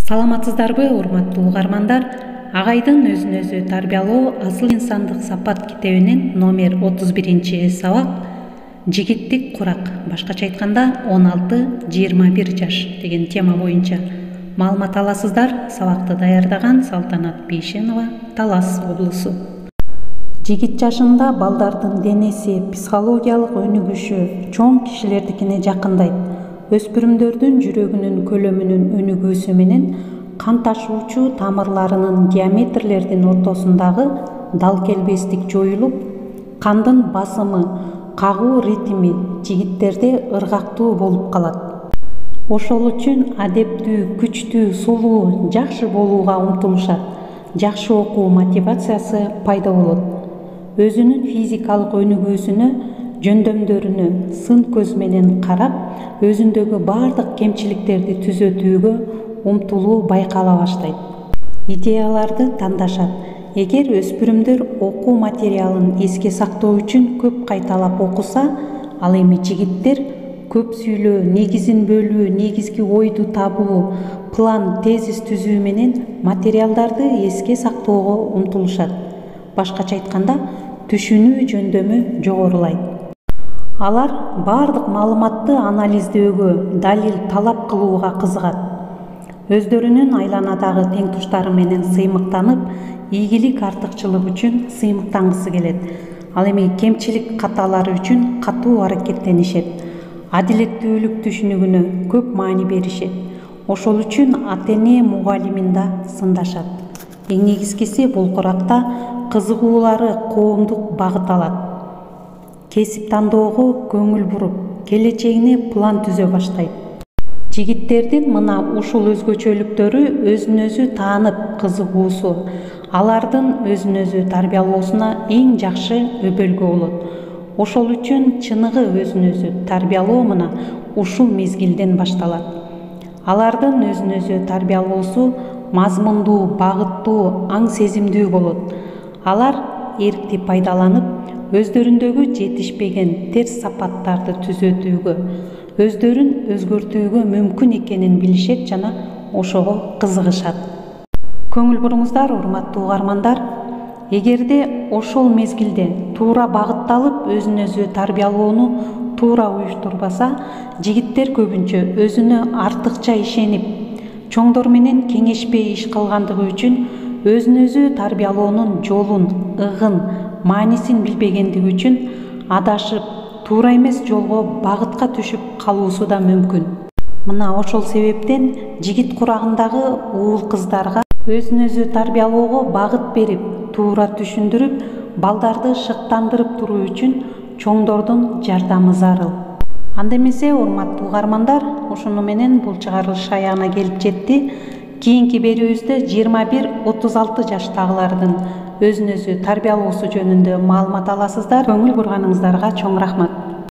Саламатсыздарбы, урматтуу угармандар? Агайдын өзүн өзү тарбиялоо асыл инсандык сапат китебинин номер 31-сабак жигиттик курак, башкача айтканда 16-21 жаш деген тема боюнча маалымат аласыздар. Сабакты даярдаган Салтанат Бейшенова, Талас облусу. Жигит жашында балдардын денеси психологиялык өнүгүшү чоң кишилердикине жакындайт. Өспүрүмдөрдүн жүрөгүнүн көлөмүнүн өнүгүүсү менен кан ташуучу тамырларынын диаметрлердин ортосундагы дал келбестик жоюлуп, кандын басымы, кагуу ритми жигиттерде ыргактуу болуп калат. Ошол үчүн адептүү, күчтүү, сулуу, жакшы болууга умтулушат. Жакшы окуу мотивациясы пайда болот. Өзүнүн физикалык өнүгүүсүнө, жөндөмдөрүнө сын көз менен карап, өзүндөгү бардык кемчиликтерди түзөтүүгө умтулуу байкала баштайт. Идеяларды тандашат. Эгер өспүрүмдөр окуу материалын эске сактоо үчүн көп кайталап окуса, ал эми жигиттер көп сүйлөө, негизин бөлүү, негизги ойду табуу, план, тезис түзүү менен материалдарды эске сактоого умтулушат. Башкача айтканда, түшүнүү жөндөмү жогорулайт. Алар бардык маалыматты анализдөөгө, далил талап кылууга кызыгат. Өздөрүнүн айланадагы теңтуштары менен сыймыктанып, ийгилик артыкчылык үчүн сыймыктангысы келет. Ал эми кемчилик каталары үчүн катуу аракеттенишет. Адилеттүүлүк түшүнүгүнө көп маани беришет. Ошол үчүн ата-эне мугалимин да сындашат. Эң негизгиси бул куракта кызыгуулары коомдук багыт алат. Кесип тандоого көңүл буруп, келечегине план түзө баштайт. Жигиттердин мына ушул өзгөчөлүктөрү өзүн өзү таанып кызыгуусу, алардын өзүн өзү тарбиялоосуна эң жакшы өбөлгө болот. Ошол үчүн чыныгы өзүн өзү тарбиялоо мына ушул мезгилден башталат. Алардын өзүн өзү тарбиялоосу мазмундуу, багыттуу, аң сезимдүү болот. Алар эркти пайдаланып, өздөрүндөгү жетишпеген терс сапаттарды түзөтүүгө, өздөрүн өзгөртүүгө мүмкүн экенин билишет жана ошого кызыгышат. Көңүл буруңуздар, урматтуу угармандар. Эгерде ошол мезгилде туура багытталып, өзүн өзү тарбиялоону туура уюштурбаса, жигиттер көбүнчө өзүнө артыкча ишенип, чоңдор менен кеңешпей иш кылгандыгы үчүн өзүн өзү тарбиялоонун жолун, ыгын, маанисин билбегендиги үчүн адашып, туура эмес жолго багытка түшүп калуусу да мүмкүн. Мына ошол себептен жигит курагындагы уул кыздарга өзүн өзү тарбиялоого багыт берип, туура түшүндүрүп, балдарды шыктандырып туруу үчүн чоңдордун жардамы зарыл. Анда эмесе, урматтуу угармандар, ушуну менен бул чыгарылыш аягына келип жетти. Кийинки берүүбүздө 21-36 жаштагылардын өзүн өзү тарбиялоосу жөнүндө маалымат аласыздар. Көңүл бурганыңыздарга чоң рахмат.